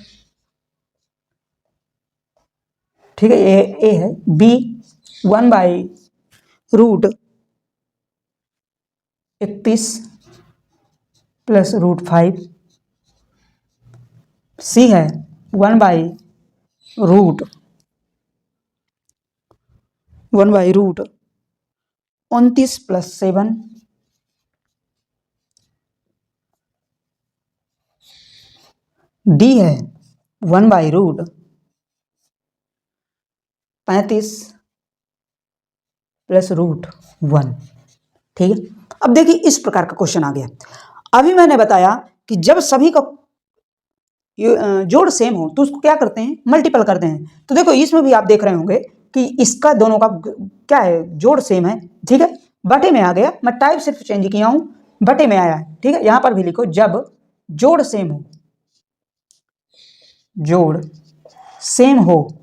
S1: ठीक है, ए है। B 1/√31 plus √5। सी है 1/√1/√28 29 प्लस 7 डी है 1/√35 प्लस √1। ठीक है, अब देखिए इस प्रकार का क्वेश्चन आ गया। अभी मैंने बताया कि जब सभी का जोड़ सेम हो तो उसको क्या करते हैं, मल्टीपल करते हैं। तो देखो इसमें भी आप देख रहे होंगे कि इसका दोनों का क्या है, जोड़ सेम है। ठीक है, बटे में आ गया, मैं टाइप सिर्फ चेंज किया हूं, बटे में आया है। ठीक है, यहां पर भी लिखो जब जोड़ सेम हो, जोड़ सेम हो,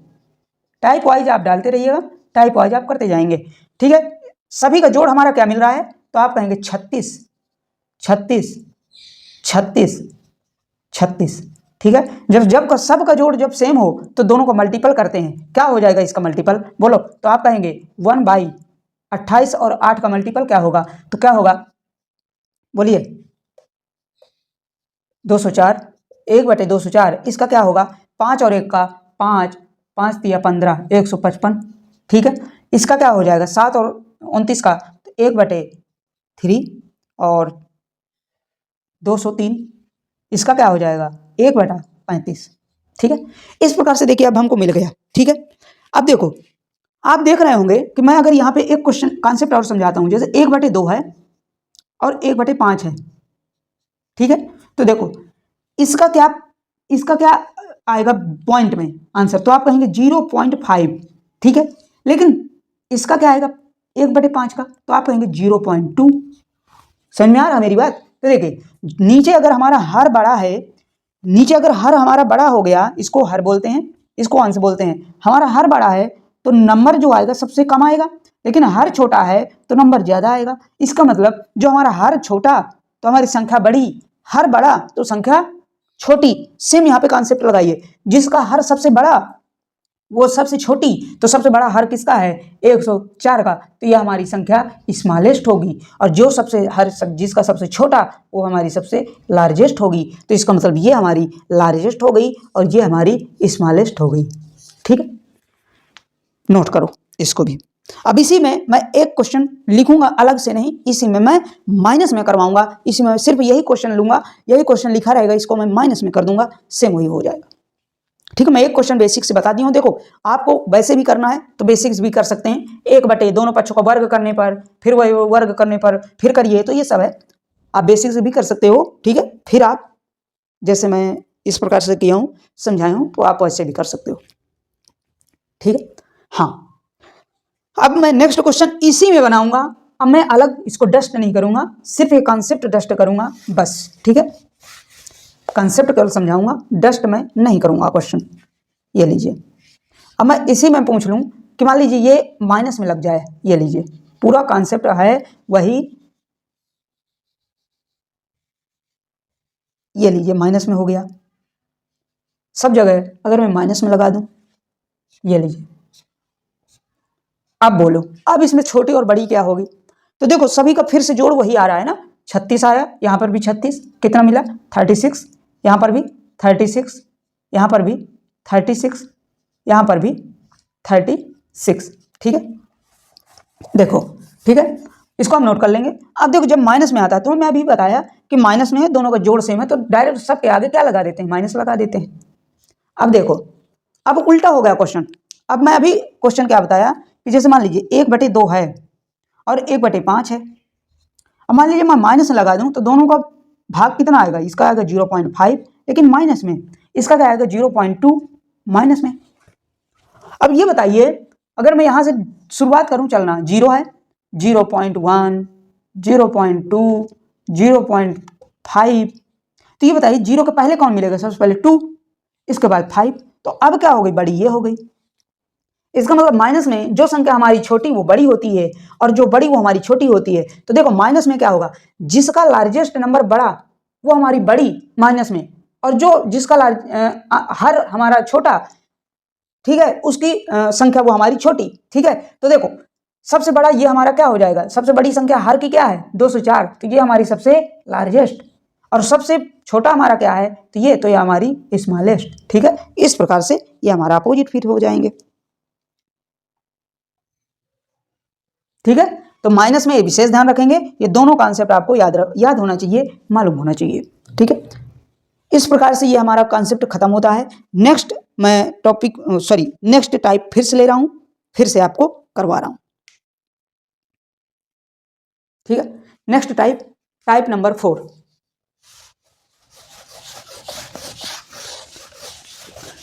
S1: टाइप वाइज आप डालते रहिएगा, टाइप वाइज आप करते जाएंगे। ठीक है, सभी का जोड़ हमारा क्या मिल रहा है, तो आप कहेंगे 36 36 36 36। ठीक है, जब का सब का जोड़ जब सेम हो तो दोनों को मल्टीपल करते हैं, क्या हो जाएगा इसका मल्टीपल बोलो, तो आप कहेंगे 1/28 और 8 का मल्टीपल क्या होगा, तो क्या होगा बोलिए 204, 1/204। इसका क्या होगा 5 और 1 का 5, 5 तिया 15, 155। ठीक है, इसका क्या हो जाएगा 7 और 29 का 1/3 और 203। इसका क्या हो जाएगा 1/35। ठीक है, इस प्रकार से देखिए अब हमको मिल गया। ठीक है, अब देखो आप देख रहे होंगे कि मैं अगर यहाँ पे एक क्वेश्चन कॉन्सेप्ट और समझाता हूँ, जैसे 1/2 है और 1/5 है। ठीक है, तो देखो इसका क्या आएगा पॉइंट में आंसर, तो आप कहेंगे 0.5। ठीक है, लेकिन इसका क्या आएगा 1/5 का, तो आप कहेंगे 0.2। समझ में आ रहा मेरी बात। तो देखिए नीचे अगर हमारा हर बड़ा है, नीचे अगर हर हमारा बड़ा हो गया, इसको हर बोलते हैं, इसको अंश बोलते हैं, हमारा हर बड़ा है तो नंबर जो आएगा सबसे कम आएगा, लेकिन हर छोटा है तो नंबर ज्यादा आएगा। इसका मतलब जो हमारा हर छोटा तो हमारी संख्या बड़ी, हर बड़ा तो संख्या छोटी। सेम यहाँ पे कॉन्सेप्ट लगाइए, जिसका हर सबसे बड़ा वो सबसे छोटी, तो सबसे बड़ा हर किसका है 104 का, तो यह हमारी संख्या स्मॉलेस्ट होगी, और जो सबसे हर जिसका सबसे छोटा वो हमारी सबसे लार्जेस्ट होगी। तो इसका मतलब ये हमारी लार्जेस्ट हो गई और ये हमारी स्मॉलेस्ट हो गई। ठीक है, नोट करो इसको भी। अब इसी में मैं एक क्वेश्चन लिखूंगा अलग से नहीं, इसी में मैं माइनस में करवाऊंगा, इसी में सिर्फ यही क्वेश्चन लूंगा, यही क्वेश्चन लिखा रहेगा, इसको मैं माइनस में कर दूंगा, सेम वही हो जाएगा। ठीक है, मैं एक क्वेश्चन बेसिक से बता दी हूँ। देखो आपको वैसे भी करना है तो बेसिक्स भी कर सकते हैं, 1/, दोनों पक्षों का वर्ग करने पर, फिर वही वर्ग करने पर फिर करिए, तो ये सब है, आप बेसिक्स भी कर सकते हो। ठीक है, फिर आप जैसे मैं इस प्रकार से किया हूँ समझाया हूँ तो आप वैसे भी कर सकते हो। ठीक है, हाँ अब मैं नेक्स्ट क्वेश्चन इसी में बनाऊंगा। अब मैं अलग इसको डस्ट नहीं करूंगा, सिर्फ एक कॉन्सेप्ट डस्ट करूंगा बस। ठीक है, कंसेप्ट केवल समझाऊंगा, डस्ट में नहीं करूंगा क्वेश्चन। ये लीजिए, अब मैं इसी में पूछ लूं कि मान लीजिए ये माइनस में लग जाए, ये लीजिए पूरा कॉन्सेप्ट है वही, ये लीजिए माइनस में हो गया सब जगह, अगर मैं माइनस में लगा दूं, ये लीजिए, अब बोलो अब इसमें छोटी और बड़ी क्या होगी, तो देखो सभी का फिर से जोड़ वही आ रहा है ना, 36 आया, यहां पर भी 36, कितना मिला 36, यहां पर भी 36, यहां पर भी 36, यहां पर भी 36। ठीक है, देखो ठीक है, इसको हम नोट कर लेंगे। अब देखो जब माइनस में आता है, तो मैं अभी बताया कि माइनस में है, दोनों का जोड़ सेम है, तो डायरेक्ट सबके आगे क्या लगा देते हैं, माइनस लगा देते हैं। अब देखो अब उल्टा हो गया क्वेश्चन। अब मैं अभी क्वेश्चन क्या बताया कि जैसे मान लीजिए 1/2 है और 1/5 है। अब मान लीजिए मैं माइनस लगा दूं तो दोनों का भाग कितना आएगा, इसका आएगा 0.5, लेकिन माइनस में, इसका क्या आएगा 0.2 माइनस में। अब ये बताइए अगर मैं यहां से शुरुआत करूं चलना, 0 है, 0.1, 0.2, 0.5, तो ये बताइए 0 के पहले कौन मिलेगा, सबसे पहले 2, इसके बाद 5, तो अब क्या हो गई, बड़ी ये हो गई। इसका मतलब माइनस में जो संख्या हमारी छोटी वो बड़ी होती है और जो बड़ी वो हमारी छोटी होती है। तो देखो माइनस में क्या होगा, जिसका लार्जेस्ट नंबर बड़ा वो हमारी बड़ी माइनस में, और जो जिसका हर हमारा छोटा, ठीक है, उसकी संख्या वो हमारी छोटी। ठीक है, तो देखो सबसे बड़ा ये हमारा क्या हो जाएगा, सबसे बड़ी संख्या हर की क्या है 204, तो ये हमारी सबसे लार्जेस्ट, और सबसे छोटा हमारा क्या है, तो ये हमारी स्मॉलेस्ट। ठीक है, इस प्रकार से ये हमारा अपोजिट फिट हो जाएंगे। ठीक है, तो माइनस में ये विशेष ध्यान रखेंगे, ये दोनों कॉन्सेप्ट आपको याद होना चाहिए, मालूम होना चाहिए। ठीक है, इस प्रकार से ये हमारा कॉन्सेप्ट खत्म होता है। नेक्स्ट मैं नेक्स्ट टाइप फिर से ले रहा हूं, फिर से आपको करवा रहा हूं। ठीक है, नेक्स्ट टाइप नंबर 4।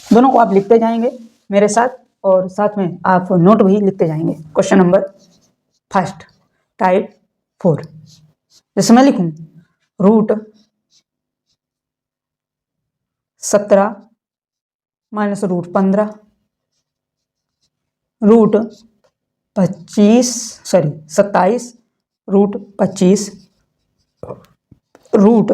S1: दोनों को आप लिखते जाएंगे मेरे साथ, और साथ में आप नोट भी लिखते जाएंगे। Question number first, type 4। जैसे मैं लिखूं √17 माइनस √15 27 √25 रूट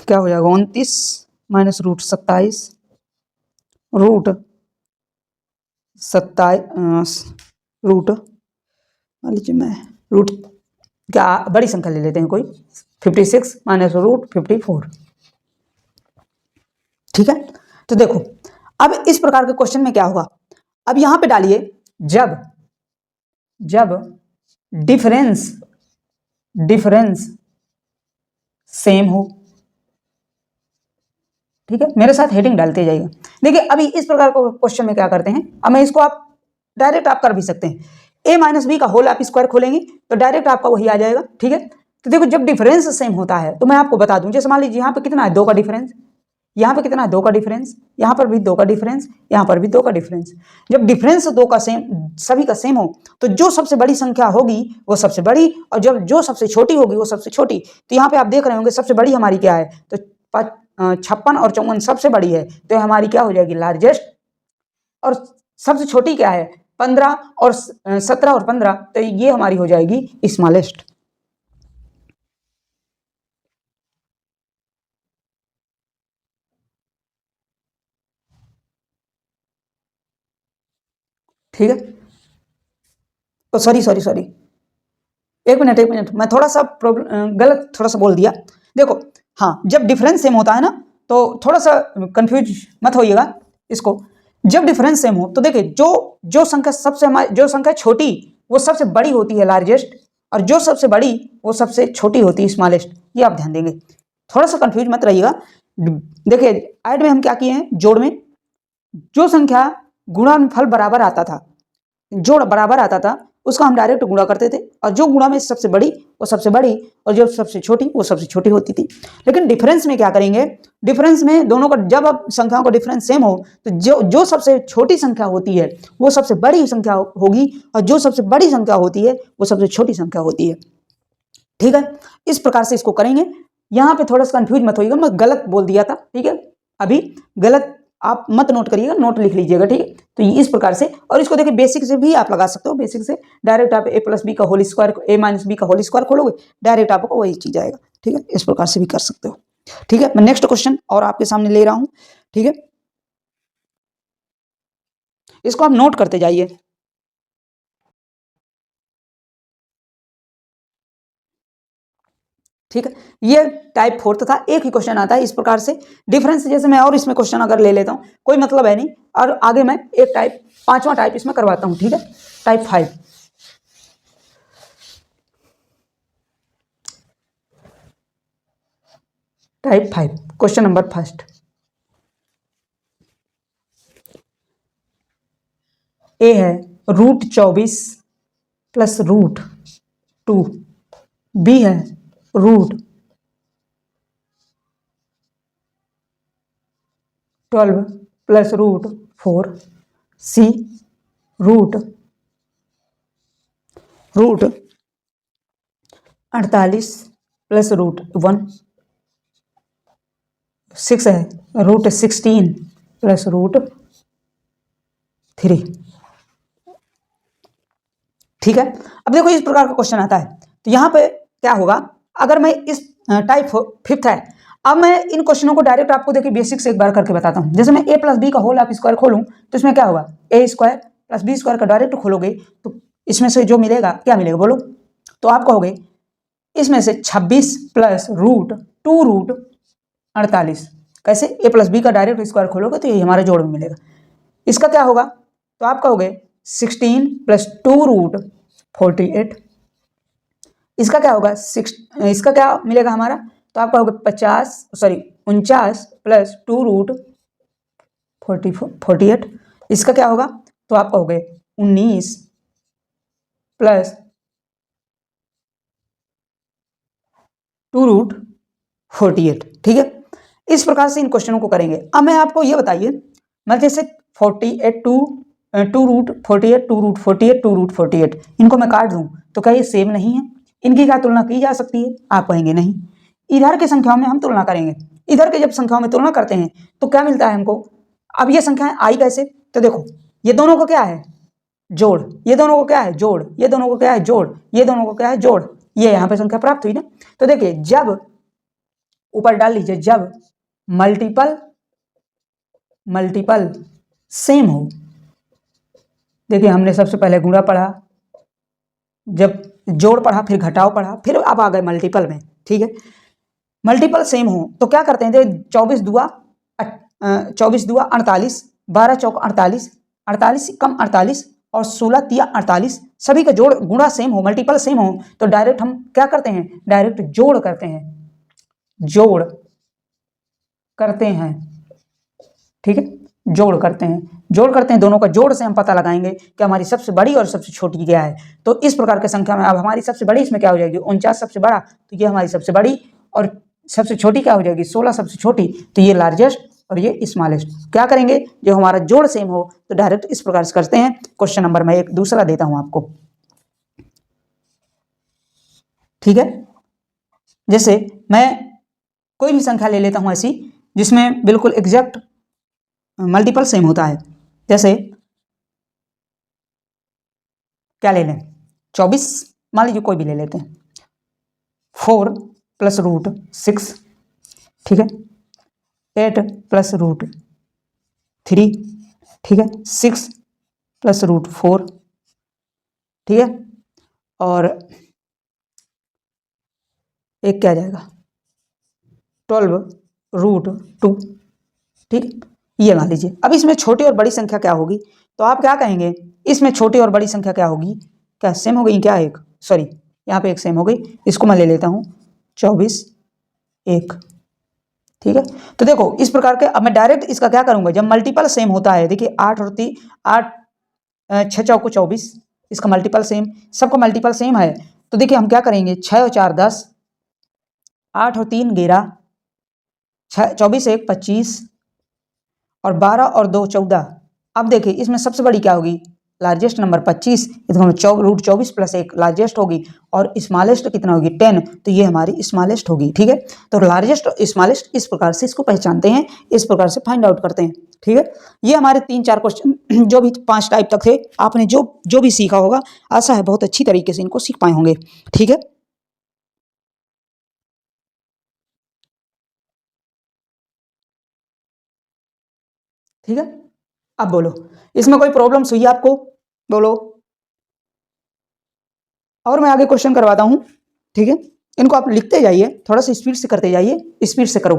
S1: क्या हो जाएगा 29 माइनस √27 मान लीजिए मैं रूट क्या बड़ी संख्या ले लेते हैं कोई 56 माइनस √54। ठीक है, तो देखो अब इस प्रकार के क्वेश्चन में क्या होगा, अब यहां पे डालिए जब डिफरेंस सेम हो। ठीक है, मेरे साथ हेडिंग डालते जाइएगा। देखिए अभी इस प्रकार के क्वेश्चन में क्या करते हैं, अब मैं इसको आप डायरेक्ट आप कर भी सकते हैं, a माइनस बी का होल आप स्क्वायर खोलेंगे तो डायरेक्ट आपका वही आ जाएगा। ठीक है, तो देखो जब डिफरेंस सेम होता है तो मैं आपको बता दूं, जैसे मान लीजिए यहाँ पे कितना है 2 का डिफरेंस, यहाँ पे कितना है 2 का डिफरेंस, यहाँ पर भी 2 का डिफरेंस, यहाँ पर भी 2 का डिफरेंस। जब डिफरेंस 2 का सेम, सभी का सेम हो तो जो सबसे बड़ी संख्या होगी वो सबसे बड़ी, और जब जो सबसे छोटी होगी वो सबसे छोटी। तो यहाँ पे आप देख रहे होंगे सबसे बड़ी हमारी क्या है, तो 56 और 54 सबसे बड़ी है, तो हमारी क्या हो जाएगी लार्जेस्ट। और सबसे छोटी क्या है 15 और 17 और 15, तो ये हमारी हो जाएगी स्मॉलेस्ट। ठीक है, तो सॉरी एक मिनट मैं थोड़ा सा गलत थोड़ा सा बोल दिया। देखो हाँ, जब डिफरेंस सेम होता है ना तो थोड़ा सा कंफ्यूज मत होइएगा इसको। जब डिफरेंस सेम हो तो देखिए जो संख्या जो संख्या छोटी वो सबसे बड़ी होती है लार्जेस्ट, और जो सबसे बड़ी वो सबसे छोटी होती है स्मॉलेस्ट। ये आप ध्यान देंगे, थोड़ा सा कंफ्यूज मत रहिएगा। देखिए ऐड में हम क्या किए हैं, जोड़ में जो संख्या गुणनफल बराबर आता था, जोड़ बराबर आता था उसका हम डायरेक्ट गुणा करते थे, और जो गुणा में सबसे बड़ी वो सबसे बड़ी, और जो सबसे छोटी वो सबसे छोटी होती थी। लेकिन डिफरेंस में क्या करेंगे, डिफरेंस में दोनों का जब अब संख्याओं का डिफरेंस सेम हो तो जो सबसे छोटी संख्या होती है वो सबसे बड़ी संख्या होगी, और जो सबसे बड़ी संख्या होती है वो सबसे छोटी संख्या होती है। ठीक है, इस प्रकार से इसको करेंगे। यहाँ पे थोड़ा सा कंफ्यूज मत होइएगा, मैं गलत बोल दिया था। ठीक है, अभी गलत आप मत नोट करिएगा, नोट लिख लीजिएगा। ठीक है, तो इस प्रकार से, और इसको देखिए बेसिक से भी आप लगा सकते हो। बेसिक से डायरेक्ट आप a+b का whole square, a minus B का होल स्क्वायर खोलोगे, डायरेक्ट आपको वही चीज आएगा। ठीक है, इस प्रकार से भी कर सकते हो। ठीक है, मैं नेक्स्ट क्वेश्चन और आपके सामने ले रहा हूं। ठीक है, इसको आप नोट करते जाइए। ठीक है, ये टाइप 4 था। एक ही क्वेश्चन आता है इस प्रकार से डिफरेंस, जैसे मैं और इसमें क्वेश्चन अगर ले लेता हूं कोई मतलब है नहीं, और आगे मैं एक टाइप 5वां टाइप इसमें करवाता हूं। ठीक है, type 5। Type 5 question number first, A है √24 प्लस √2, बी है √12 प्लस √4, सी √48 प्लस √1, 6 है √16 प्लस √3। ठीक है, अब देखो इस प्रकार का क्वेश्चन आता है तो यहाँ पे क्या होगा, अगर मैं इस टाइप 5 है, अब मैं इन क्वेश्चनों को डायरेक्ट आपको देखिए बेसिक से एक बार करके बताता हूँ। जैसे मैं a+b का होल आप स्क्वायर खोलूं तो इसमें क्या होगा, a² + b² का डायरेक्ट खोलोगे तो इसमें से जो मिलेगा क्या मिलेगा बोलो, तो आप कहोगे इसमें से 26 प्लस √2√48। कैसे, a+b का डायरेक्ट स्क्वायर खोलोगे तो ये हमारे जोड़ में मिलेगा। इसका क्या होगा, तो आप कहोगे 16 प्लस 2√48। इसका क्या होगा, इसका क्या मिलेगा हमारा, तो आपका होगा 49 प्लस 2√48। इसका क्या होगा, तो आपका हो गए 19 प्लस 2√48। ठीक है, इस प्रकार से इन क्वेश्चनों को करेंगे। अब मैं आपको ये बताइए, मैं जैसे 48 2√48 इनको मैं काट दूं तो क्या ये सेम नहीं है, इनकी क्या तुलना की जा सकती है, आप कहेंगे नहीं। इधर के संख्याओं में हम तुलना करेंगे, इधर के जब संख्याओं में तुलना करते हैं तो क्या मिलता है हमको। अब ये संख्याएं आई कैसे, तो देखो ये दोनों को क्या है, जोड़, ये दोनों को क्या है, जोड़, ये दोनों को क्या है, जोड़, ये दोनों को क्या है, जोड़, ये यहाँ पे संख्या प्राप्त हुई ना। तो देखिए जब ऊपर डाल लीजिए, जब मल्टीपल सेम हो, देखिए हमने सबसे पहले गुणा पढ़ा, जब जोड़ पढ़ा, फिर घटाव पढ़ा, फिर अब आ गए मल्टीपल में। ठीक है, मल्टीपल सेम हो तो क्या करते हैं, 24 दुआ 48, 12 चौक 48, 48 कम 48 और 16 तिया 48, सभी का जोड़ गुणा सेम हो, मल्टीपल सेम हो तो डायरेक्ट हम क्या करते हैं, डायरेक्ट जोड़ करते हैं, जोड़ करते हैं। ठीक है, जोड़ करते हैं, दोनों का जोड़ से हम पता लगाएंगे कि हमारी सबसे बड़ी और सबसे छोटी क्या है। तो इस प्रकार के संख्या में अब हमारी सबसे बड़ी इसमें क्या हो जाएगी, 49 सबसे बड़ा, तो ये हमारी सबसे बड़ी, और सबसे छोटी क्या हो जाएगी, 16 सबसे छोटी, तो ये लार्जेस्ट और ये स्मॉलेस्ट। क्या करेंगे, जो हमारा जोड़ सेम हो तो डायरेक्ट इस प्रकार से करते हैं। क्वेश्चन नंबर मैं एक दूसरा देता हूं आपको। ठीक है, जैसे मैं कोई भी संख्या ले लेता हूं ऐसी जिसमें बिल्कुल एग्जैक्ट मल्टीपल सेम होता है, जैसे क्या ले लें, 24 मान लीजिए, कोई भी ले लेते हैं, 4 प्लस रूट 6, ठीक है, 8 प्लस रूट 3, ठीक है, 6 प्लस रूट 4, ठीक है, और एक क्या जाएगा 12√2, ठीक, ये मान लीजिए। अब इसमें छोटी और बड़ी संख्या क्या होगी, तो आप क्या कहेंगे, इसमें छोटी और बड़ी संख्या क्या होगी, क्या सेम हो गई क्या, एक सॉरी यहाँ पे एक सेम हो गई, इसको मैं ले लेता हूँ 24 1, ठीक है। तो देखो इस प्रकार के, अब मैं डायरेक्ट इसका क्या करूंगा, जब मल्टीपल सेम होता है, देखिए 8 और 8 6 चौको 24, इसका मल्टीपल सेम, सबका मल्टीपल सेम है, तो देखिए हम क्या करेंगे, 6 और 4 10, 8 और 3 11, 24 1 25 और 12 और 2 14। अब देखिए इसमें सबसे बड़ी क्या होगी, लार्जेस्ट नंबर 25, √24 प्लस 1 लार्जेस्ट होगी, और स्मॉलेस्ट कितना होगी 10, तो ये हमारी स्मॉलेस्ट होगी। ठीक है, तो लार्जेस्ट और स्मॉलेस्ट इस प्रकार से इसको पहचानते हैं, इस प्रकार से फाइंड आउट करते हैं। ठीक है, ये हमारे 3-4 क्वेश्चन जो भी 5 टाइप तक थे, आपने जो भी सीखा होगा, आशा है बहुत अच्छी तरीके से इनको सीख पाए होंगे। ठीक है, ठीक है, अब बोलो इसमें कोई प्रॉब्लम्स हुई आपको, बोलो, और मैं आगे क्वेश्चन करवाता हूं। ठीक है, इनको आप लिखते जाइए, थोड़ा सा स्पीड से करते जाइए, स्पीड से करो।